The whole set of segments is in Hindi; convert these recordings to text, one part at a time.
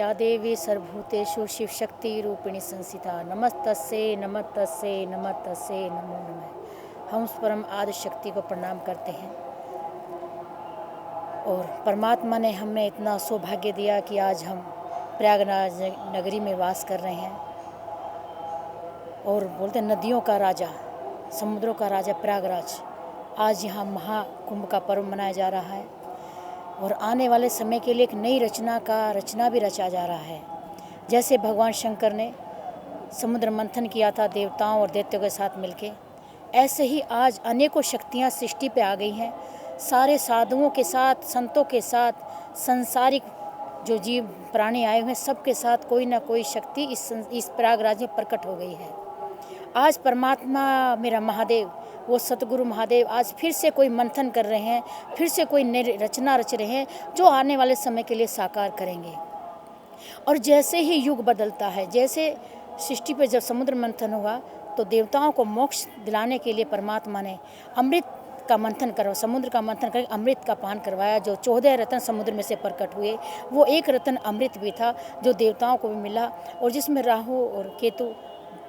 या देवी सर्वभूतेषु शिवशक्ति रूपिणी संस्थिता नमस्तस्यै नमस्तस्यै नमस्तस्यै नमो नमः। हम उस परम आदि शक्ति को प्रणाम करते हैं और परमात्मा ने हमें इतना सौभाग्य दिया कि आज हम प्रयागराज नगरी में वास कर रहे हैं और बोलते नदियों का राजा, समुद्रों का राजा प्रयागराज। आज यहाँ महाकुंभ का पर्व मनाया जा रहा है और आने वाले समय के लिए एक नई रचना भी रचा जा रहा है। जैसे भगवान शंकर ने समुद्र मंथन किया था देवताओं और दैत्यों के साथ मिलके, ऐसे ही आज अनेकों शक्तियाँ सृष्टि पे आ गई हैं। सारे साधुओं के साथ, संतों के साथ, संसारिक जो जीव प्राणी आए हुए हैं, सबके साथ कोई ना कोई शक्ति इस प्रयागराज में प्रकट हो गई है। आज परमात्मा मेरा महादेव, वो सतगुरु महादेव आज फिर से कोई मंथन कर रहे हैं, फिर से कोई नई रचना रच रहे हैं जो आने वाले समय के लिए साकार करेंगे। और जैसे ही युग बदलता है, जैसे सृष्टि पे जब समुद्र मंथन हुआ तो देवताओं को मोक्ष दिलाने के लिए परमात्मा ने अमृत का मंथन करवा, समुद्र का मंथन करके अमृत का पान करवाया। जो 14 रत्न समुद्र में से प्रकट हुए, वो एक रत्न अमृत भी था जो देवताओं को भी मिला और जिसमें राहु और केतु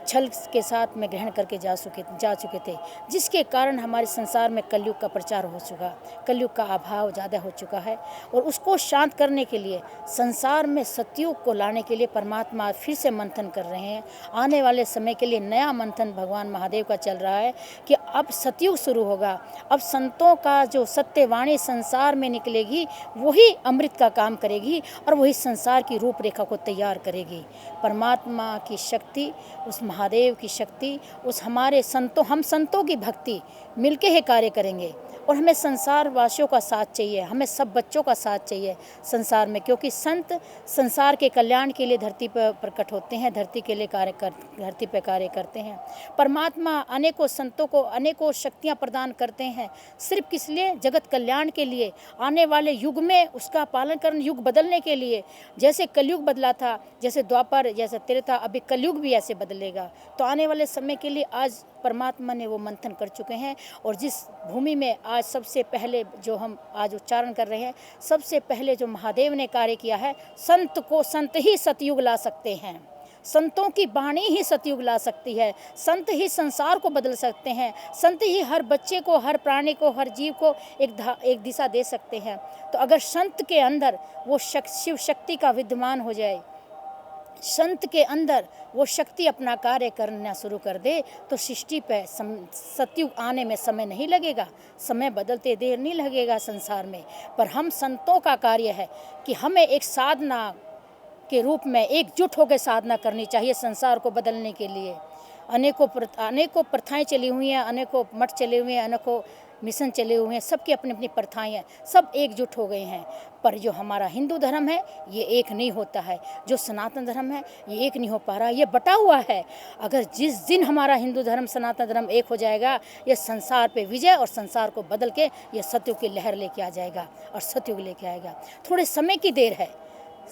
छल के साथ में ग्रहण करके जा चुके थे, जिसके कारण हमारे संसार में कलयुग का प्रचार हो चुका, कलयुग का अभाव ज़्यादा हो चुका है। और उसको शांत करने के लिए, संसार में सतयुग को लाने के लिए परमात्मा फिर से मंथन कर रहे हैं। आने वाले समय के लिए नया मंथन भगवान महादेव का चल रहा है कि अब सतयुग शुरू होगा। अब संतों का जो सत्यवाणी संसार में निकलेगी, वही अमृत का काम करेगी और वही संसार की रूपरेखा को तैयार करेगी। परमात्मा की शक्ति, उस महादेव की शक्ति, उस हमारे संतों, हम संतों की भक्ति मिलके ही कार्य करेंगे। और हमें संसार वासियों का साथ चाहिए, हमें सब बच्चों का साथ चाहिए संसार में, क्योंकि संत संसार के कल्याण के लिए धरती पर प्रकट होते हैं, धरती के लिए धरती पर कार्य करते हैं। परमात्मा अनेकों संतों को अनेकों शक्तियाँ प्रदान करते हैं, सिर्फ किस लिए? जगत कल्याण के लिए, आने वाले युग में उसका पालन करने, युग बदलने के लिए। जैसे कलयुग बदला था, जैसे द्वापर, जैसे त्रेता, अभी कलयुग भी ऐसे बदलेगा। तो आने वाले समय के लिए आज परमात्मा ने वो मंथन कर चुके हैं। और जिस भूमि में आज सबसे पहले जो हम आज उच्चारण कर रहे हैं, सबसे पहले जो महादेव ने कार्य किया है, संत ही सतयुग ला सकते हैं, संतों की वाणी ही सतयुग ला सकती है, संत ही संसार को बदल सकते हैं, संत ही हर बच्चे को, हर प्राणी को, हर जीव को एक दिशा दे सकते हैं। तो अगर संत के अंदर वो शिव शक्ति का विद्यमान हो जाए, संत के अंदर वो शक्ति अपना कार्य करना शुरू कर दे, तो सृष्टि पे सतयुग आने में समय नहीं लगेगा, समय बदलते देर नहीं लगेगा संसार में। पर हम संतों का कार्य है कि हमें एक साधना के रूप में एकजुट होकर साधना करनी चाहिए संसार को बदलने के लिए। अनेकों प्रथाएं चली हुई हैं, अनेकों मठ चले हुए हैं, अनेकों मिशन चले हुए हैं, सबकी अपनी अपनी प्रथाएं हैं, सब एकजुट हो गए हैं। पर जो हमारा हिंदू धर्म है ये एक नहीं होता है, जो सनातन धर्म है ये एक नहीं हो पा रहा, ये बटा हुआ है। अगर जिस दिन हमारा हिंदू धर्म सनातन धर्म एक हो जाएगा, ये संसार पे विजय और संसार को बदल के ये सतयुग की लहर लेके आ जाएगा और सतयुग लेके आएगा। थोड़े समय की देर है।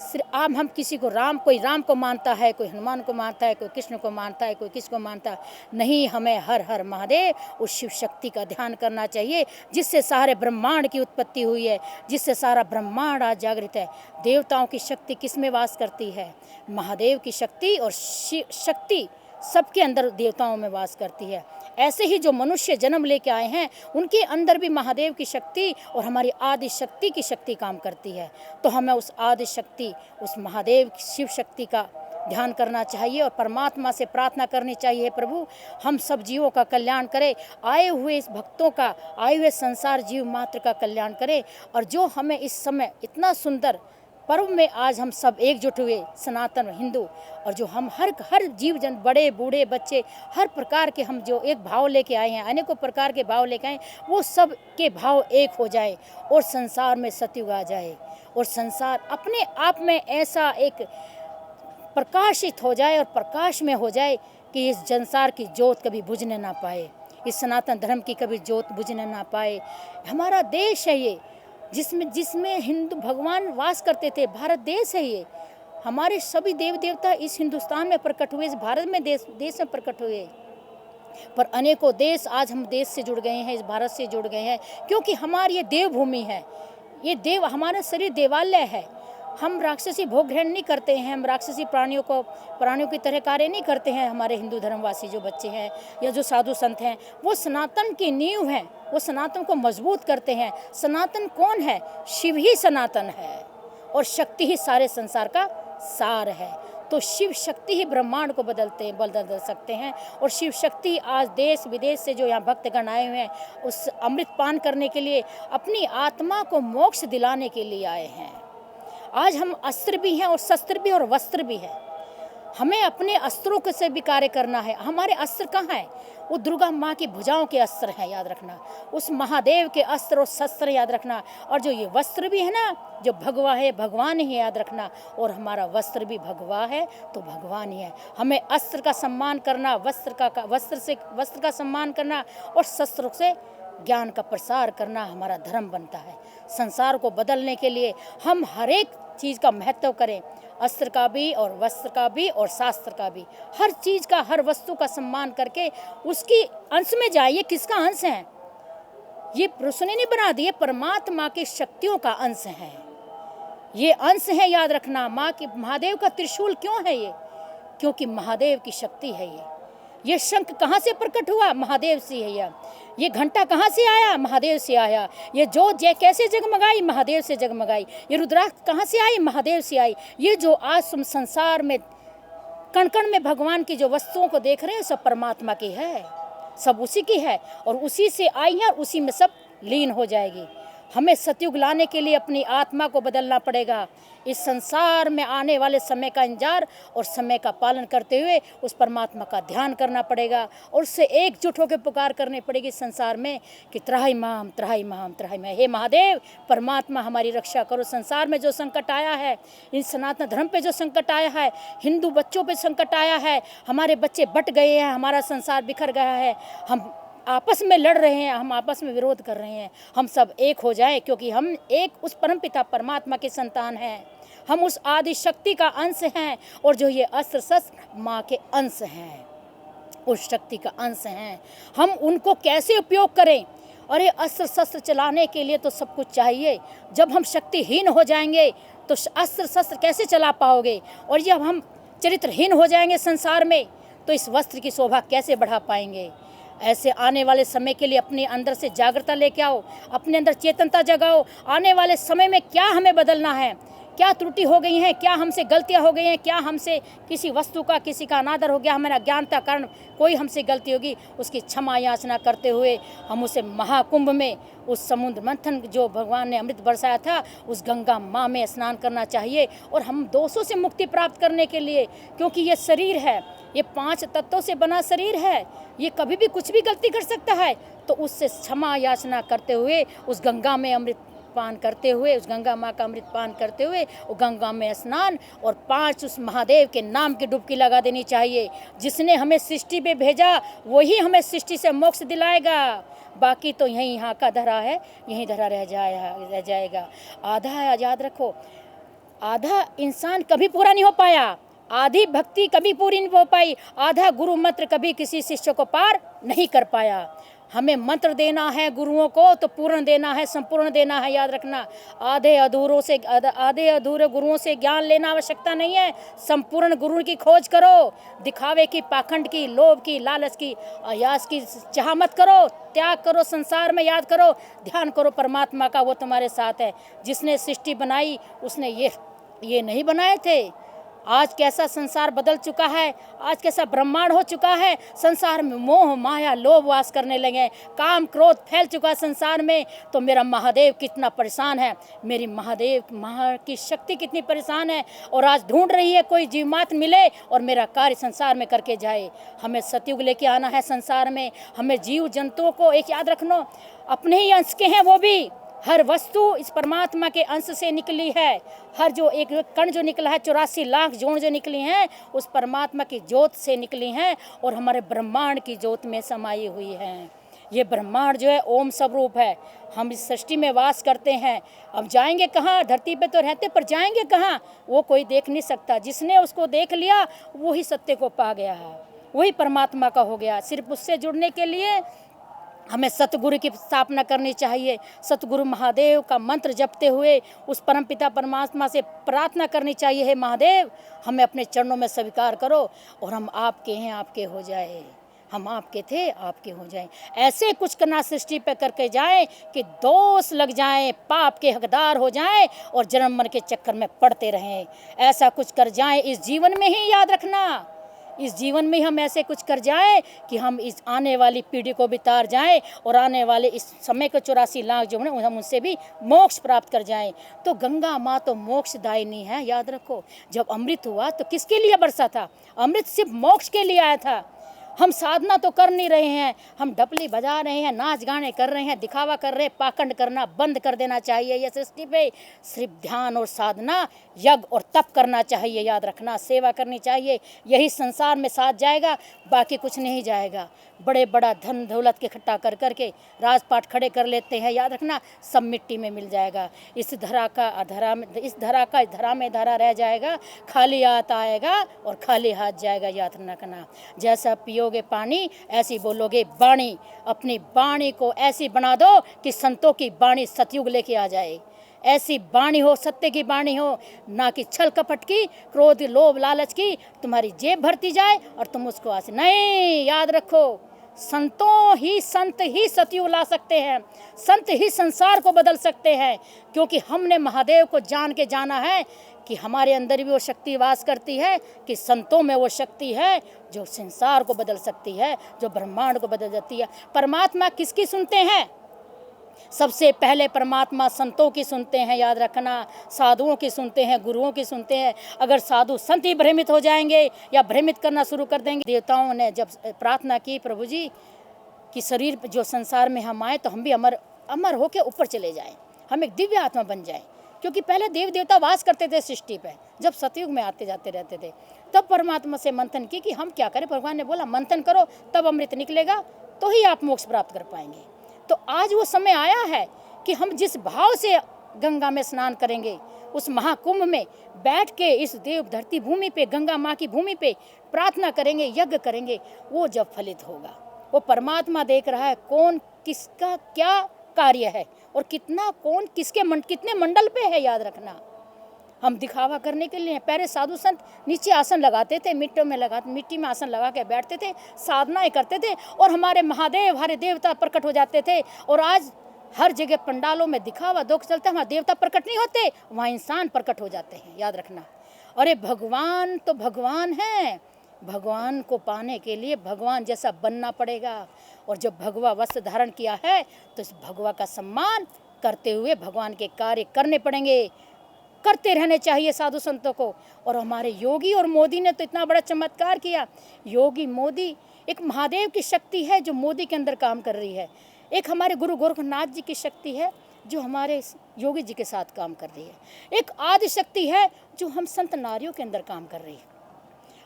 सिर्फ आम हम किसी को कोई राम को मानता है, कोई हनुमान को मानता है, कोई कृष्ण को मानता है, कोई किसको मानता है, नहीं, हमें हर हर महादेव उस शिव शक्ति का ध्यान करना चाहिए जिससे सारे ब्रह्मांड की उत्पत्ति हुई है, जिससे सारा ब्रह्मांड आज जागृत है। देवताओं की शक्ति किस में वास करती है? महादेव की शक्ति, और शिव शक्ति सबके अंदर देवताओं में वास करती है। ऐसे ही जो मनुष्य जन्म लेके आए हैं, उनके अंदर भी महादेव की शक्ति और हमारी आदि शक्ति की शक्ति काम करती है। तो हमें उस आदि शक्ति, उस महादेव शिव शक्ति का ध्यान करना चाहिए और परमात्मा से प्रार्थना करनी चाहिए, प्रभु हम सब जीवों का कल्याण करें, आए हुए इस भक्तों का, आए हुए संसार जीव मात्र का कल्याण करें। और जो हमें इस समय इतना सुंदर पर्व में आज हम सब एकजुट हुए सनातन हिंदू, और जो हम हर जीव जन, बड़े बूढ़े बच्चे, हर प्रकार के हम जो एक भाव लेके आए हैं, अनेकों प्रकार के भाव लेके आए, वो सब के भाव एक हो जाए और संसार में सतयुग आ जाए और संसार अपने आप में ऐसा एक प्रकाशित हो जाए और प्रकाश में हो जाए कि इस संसार की जोत कभी बुझने ना पाए, इस सनातन धर्म की कभी जोत बुझने ना पाए। हमारा देश है ये, जिसमें हिंदू भगवान वास करते थे, भारत देश है ये। हमारे सभी देव देवता इस हिंदुस्तान में प्रकट हुए, इस भारत में देश में प्रकट हुए। पर अनेकों देश, आज हम देश से जुड़ गए हैं, इस भारत से जुड़ गए हैं, क्योंकि हमारी ये देवभूमि है, ये हमारा शरीर देवालय है। हम राक्षसी भोग ग्रहण नहीं करते हैं, हम राक्षसी प्राणियों की तरह कार्य नहीं करते हैं। हमारे हिंदू धर्मवासी जो बच्चे हैं या जो साधु संत हैं, वो सनातन की नींव हैं, वो सनातन को मजबूत करते हैं। सनातन कौन है? शिव ही सनातन है और शक्ति ही सारे संसार का सार है। तो शिव शक्ति ही ब्रह्मांड को बदल सकते हैं। और शिव शक्ति आज देश विदेश से जो यहाँ भक्तगण आए हुए हैं, उस अमृत पान करने के लिए, अपनी आत्मा को मोक्ष दिलाने के लिए आए हैं। आज हम अस्त्र भी हैं और शस्त्र भी और वस्त्र भी है। हमें अपने अस्त्रों के से भी कार्य करना है। हमारे अस्त्र कहाँ हैं? वो दुर्गा माँ की भुजाओं के अस्त्र हैं, याद रखना। उस महादेव के अस्त्र और शस्त्र याद रखना। और जो ये वस्त्र भी है ना, जो भगवा है भगवान ही, याद रखना। और हमारा वस्त्र भी भगवा है तो भगवान ही है। हमें अस्त्र का सम्मान करना, वस्त्र का सम्मान करना और शस्त्रों से ज्ञान का प्रसार करना हमारा धर्म बनता है। संसार को बदलने के लिए हम हर एक चीज़ का महत्व करें, अस्त्र का भी और वस्त्र का भी और शास्त्र का भी। हर चीज़ का, हर वस्तु का सम्मान करके उसकी अंश में जाइए। किसका अंश है? ये पुरुष ने नहीं बना दिए, परमात्मा की शक्तियों का अंश है। ये अंश है, याद रखना। माँ की, महादेव का त्रिशूल क्यों है ये? क्योंकि महादेव की शक्ति है ये शंख कहाँ से प्रकट हुआ? महादेव से है। ये घंटा कहाँ से आया? महादेव से आया। ये जोत कैसे जगमगाई? महादेव से जगमगाई। ये रुद्राक्ष कहाँ से आई? महादेव से आई। ये जो आज तुम संसार में कण कण में भगवान की जो वस्तुओं को देख रहे हैं, सब परमात्मा की है, सब उसी की है और उसी से आई है और उसी में सब लीन हो जाएगी। हमें सतयुग लाने के लिए अपनी आत्मा को बदलना पड़ेगा। इस संसार में आने वाले समय का इंतजार और समय का पालन करते हुए उस परमात्मा का ध्यान करना पड़ेगा और उससे एकजुट होकर पुकार करनी पड़ेगी संसार में कि त्राहि माम त्राहि माम त्राहि माम। हे महादेव परमात्मा, हमारी रक्षा करो। संसार में जो संकट आया है, इन सनातन धर्म पे जो संकट आया है, हिंदू बच्चों पे संकट आया है, हमारे बच्चे बट गए हैं, हमारा संसार बिखर गया है, हम आपस में लड़ रहे हैं, हम आपस में विरोध कर रहे हैं। हम सब एक हो जाएं, क्योंकि हम एक उस परमपिता परमात्मा के संतान हैं। हम उस आदि शक्ति का अंश हैं और जो ये अस्त्र शस्त्र माँ के अंश हैं, उस शक्ति का अंश हैं। हम उनको कैसे उपयोग करें? अरे अस्त्र शस्त्र चलाने के लिए तो सब कुछ चाहिए। जब हम शक्तिहीन हो जाएंगे तो अस्त्र शस्त्र कैसे चला पाओगे? और जब हम चरित्रहीन हो जाएंगे संसार में तो इस वस्त्र की शोभा कैसे बढ़ा पाएंगे? ऐसे आने वाले समय के लिए अपने अंदर से जागृता लेके आओ, अपने अंदर चेतनता जगाओ। आने वाले समय में क्या हमें बदलना है, क्या त्रुटि हो गई हैं, क्या हमसे गलतियां हो गई हैं, क्या हमसे किसी वस्तु का, किसी का अनादर हो गया, हमारा अज्ञानता कारण कोई हमसे गलती होगी, उसकी क्षमा याचना करते हुए हम उसे महाकुंभ में, उस समुद्र मंथन जो भगवान ने अमृत बरसाया था, उस गंगा माँ में स्नान करना चाहिए। और हम दोषों से मुक्ति प्राप्त करने के लिए, क्योंकि ये शरीर है, ये 5 तत्वों से बना शरीर है, ये कभी भी कुछ भी गलती कर सकता है, तो उससे क्षमा याचना करते हुए उस गंगा में अमृत पान करते हुए, उस गंगा माँ का अमृत पान करते हुए वो गंगा में स्नान और 5 उस महादेव के नाम की डुबकी लगा देनी चाहिए। जिसने हमें सृष्टि पे भेजा वही हमें सृष्टि से मोक्ष दिलाएगा। बाकी तो यहीं यहाँ का धरा है, यहीं धरा रह जाएगा। आधा है, याद रखो, आधा इंसान कभी पूरा नहीं हो पाया, आधी भक्ति कभी पूरी नहीं हो पाई, आधा गुरु मंत्र कभी किसी शिष्य को पार नहीं कर पाया। हमें मंत्र देना है गुरुओं को तो पूर्ण देना है, संपूर्ण देना है, याद रखना। आधे अधूरे गुरुओं से ज्ञान लेना आवश्यकता नहीं है, संपूर्ण गुरु की खोज करो। दिखावे की, पाखंड की, लोभ की, लालच की, अयास की चाह मत करो, त्याग करो संसार में, याद करो, ध्यान करो परमात्मा का, वो तुम्हारे साथ है। जिसने सृष्टि बनाई उसने ये नहीं बनाए थे। आज कैसा संसार बदल चुका है, आज कैसा ब्रह्मांड हो चुका है। संसार में मोह माया लोभ वास करने लगे, काम क्रोध फैल चुका है संसार में। तो मेरा महादेव कितना परेशान है, मेरी महादेव की शक्ति कितनी परेशान है और आज ढूंढ रही है कोई जीवमात्र मिले और मेरा कार्य संसार में करके जाए। हमें सतयुग लेके आना है संसार में। हमें जीव जंतुओं को एक याद रखना, अपने ही अंश के हैं वो भी। हर वस्तु इस परमात्मा के अंश से निकली है। हर जो एक कण जो निकला है, 84 लाख जोड़ जो निकली हैं, उस परमात्मा की ज्योत से निकली हैं और हमारे ब्रह्मांड की ज्योत में समाई हुई हैं। ये ब्रह्मांड जो है ओम स्वरूप है। हम इस सृष्टि में वास करते हैं। अब जाएंगे कहाँ? धरती पे तो रहते, पर जाएंगे कहाँ? वो कोई देख नहीं सकता। जिसने उसको देख लिया वही सत्य को पा गया है, वही परमात्मा का हो गया। सिर्फ उससे जुड़ने के लिए हमें सतगुरु की स्थापना करनी चाहिए। सतगुरु महादेव का मंत्र जपते हुए उस परमपिता परमात्मा से प्रार्थना करनी चाहिए, हे महादेव हमें अपने चरणों में स्वीकार करो और हम आपके हैं, आपके हो जाए। हम आपके थे, आपके हो जाएं। ऐसे कुछ करना सृष्टि पे करके जाएं कि दोष लग जाएं, पाप के हकदार हो जाएं और जन्म मरण के चक्कर में पड़ते रहें। ऐसा कुछ कर जाएं इस जीवन में ही, याद रखना, इस जीवन में हम ऐसे कुछ कर जाएं कि हम इस आने वाली पीढ़ी को भी तार जाएं और आने वाले इस समय के 84 लाख जो हैं हम उनसे भी मोक्ष प्राप्त कर जाएं। तो गंगा माँ तो मोक्षदायिनी है, याद रखो। जब अमृत हुआ तो किसके लिए बरसा था? अमृत सिर्फ मोक्ष के लिए आया था। हम साधना तो कर नहीं रहे हैं, हम ढपली बजा रहे हैं, नाच गाने कर रहे हैं, दिखावा कर रहे हैं। पाखंड करना बंद कर देना चाहिए। यह सृष्टि पे सिर्फ ध्यान और साधना, यज्ञ और तप करना चाहिए, याद रखना। सेवा करनी चाहिए, यही संसार में साथ जाएगा, बाकी कुछ नहीं जाएगा। बड़े बड़ा धन दौलत के इकट्ठा कर करके राजपाट खड़े कर लेते हैं, याद रखना सब मिट्टी में मिल जाएगा। इस धरा में धरा रह जाएगा, खाली हाथ आएगा और खाली हाथ जाएगा, याद रखना। जैसा पियोगे पानी ऐसी बोलोगे वाणी। अपनी वाणी को ऐसी बना दो कि संतों की वाणी सतयुग लेके आ जाए। ऐसी वाणी हो, सत्य की वाणी हो, ना कि छल कपट की, क्रोध लोभ लालच की तुम्हारी जेब भरती जाए और तुम उसको आसे नहीं। याद रखो, संत ही सतयुग ला सकते हैं, संत ही संसार को बदल सकते हैं। क्योंकि हमने महादेव को जान के जाना है कि हमारे अंदर भी वो शक्ति वास करती है, कि संतों में वो शक्ति है जो संसार को बदल सकती है, जो ब्रह्मांड को बदल देती है। परमात्मा किसकी सुनते हैं? सबसे पहले परमात्मा संतों की सुनते हैं, याद रखना। साधुओं की सुनते हैं, गुरुओं की सुनते हैं। अगर साधु संत ही भ्रमित हो जाएंगे या भ्रमित करना शुरू कर देंगे। देवताओं ने जब प्रार्थना की प्रभु जी कि शरीर जो संसार में हम आए तो हम भी अमर होकर ऊपर चले जाएं, हम एक दिव्य आत्मा बन जाएं। क्योंकि पहले देव देवता वास करते थे सृष्टि पे, जब सतयुग में आते जाते रहते थे। तब परमात्मा से मंथन की कि हम क्या करें। भगवान ने बोला मंथन करो, तब अमृत निकलेगा, तो ही आप मोक्ष प्राप्त कर पाएंगे। तो आज वो समय आया है कि हम जिस भाव से गंगा में स्नान करेंगे, उस महाकुंभ में बैठ के इस देव धरती भूमि पे, गंगा माँ की भूमि पे प्रार्थना करेंगे, यज्ञ करेंगे, वो जब फलित होगा। वो परमात्मा देख रहा है कौन किसका क्या कार्य है और कितना कौन कितने मंडल पे है, याद रखना। हम दिखावा करने के लिए पहले साधु संत नीचे आसन लगाते थे, मिट्टी में आसन लगा के बैठते थे, साधनाएं करते थे और हमारे महादेव, हमारे देवता प्रकट हो जाते थे। और आज हर जगह पंडालों में दिखावा दुख चलता है, वहाँ देवता प्रकट नहीं होते, वहाँ इंसान प्रकट हो जाते हैं, याद रखना। अरे भगवान तो भगवान है, भगवान को पाने के लिए भगवान जैसा बनना पड़ेगा। और जब भगवा वस्त्र धारण किया है तो इस भगवा का सम्मान करते हुए भगवान के कार्य करने पड़ेंगे, करते रहने चाहिए साधु संतों को। और हमारे योगी और मोदी ने तो इतना बड़ा चमत्कार किया। योगी मोदी एक महादेव की शक्ति है जो मोदी के अंदर काम कर रही है। एक हमारे गुरु गोरखनाथ जी की शक्ति है जो हमारे योगी जी के साथ काम कर रही है। एक आदि शक्ति है जो हम संत नारियों के अंदर काम कर रही है।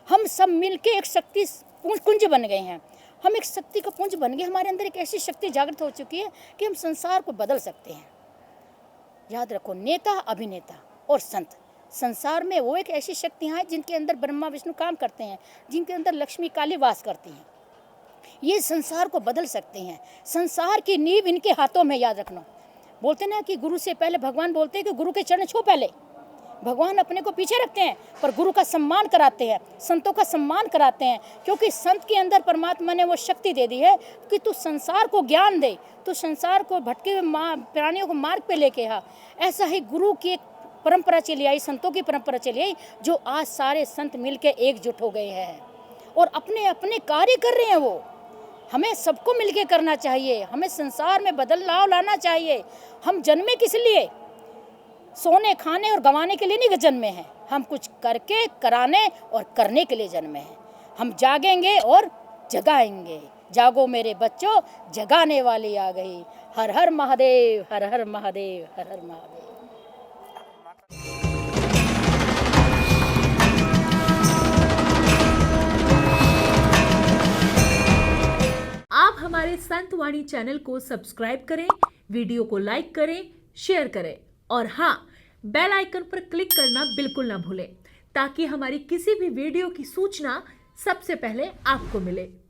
हम सब मिलके एक शक्ति पुंज बन गए हैं, हम एक शक्ति का पुंज बन गए। हमारे अंदर एक ऐसी शक्ति जागृत हो चुकी है कि हम संसार को बदल सकते हैं। याद रखो, नेता, अभिनेता और संत, संसार में वो एक ऐसी शक्तियाँ हैं जिनके अंदर ब्रह्मा विष्णु काम करते हैं, जिनके अंदर लक्ष्मी काली वास करती हैं। ये संसार को बदल सकते हैं। संसार की नींव इनके हाथों में, याद रखना। बोलते ना कि गुरु से पहले भगवान बोलते हैं कि गुरु के चरण छू पहले। भगवान अपने को पीछे रखते हैं पर गुरु का सम्मान कराते हैं, संतों का सम्मान कराते हैं। क्योंकि संत के अंदर परमात्मा ने वो शक्ति दे दी है कि तू संसार को ज्ञान दे, तू संसार को भटके हुए प्राणियों को मार्ग पे लेके आ। ऐसा ही गुरु की एक परंपरा चली आई, संतों की परंपरा चली आई, जो आज सारे संत मिलके एकजुट हो गए हैं और अपने अपने कार्य कर रहे हैं। वो हमें सबको मिलके करना चाहिए, हमें संसार में बदलाव लाना चाहिए। हम जन्मे किस लिए? सोने खाने और गंवाने के लिए नहीं जन्मे हैं, हम कुछ करके कराने और करने के लिए जन्मे हैं। हम जागेंगे और जगाएंगे। जागो मेरे बच्चों, जगाने वाली आ गई। हर हर महादेव, हर हर महादेव, हर हर महादेव। आप हमारे संत वाणी चैनल को सब्सक्राइब करें, वीडियो को लाइक करें, शेयर करें और हाँ, बेल आइकन पर क्लिक करना बिल्कुल ना भूलें ताकि हमारी किसी भी वीडियो की सूचना सबसे पहले आपको मिले।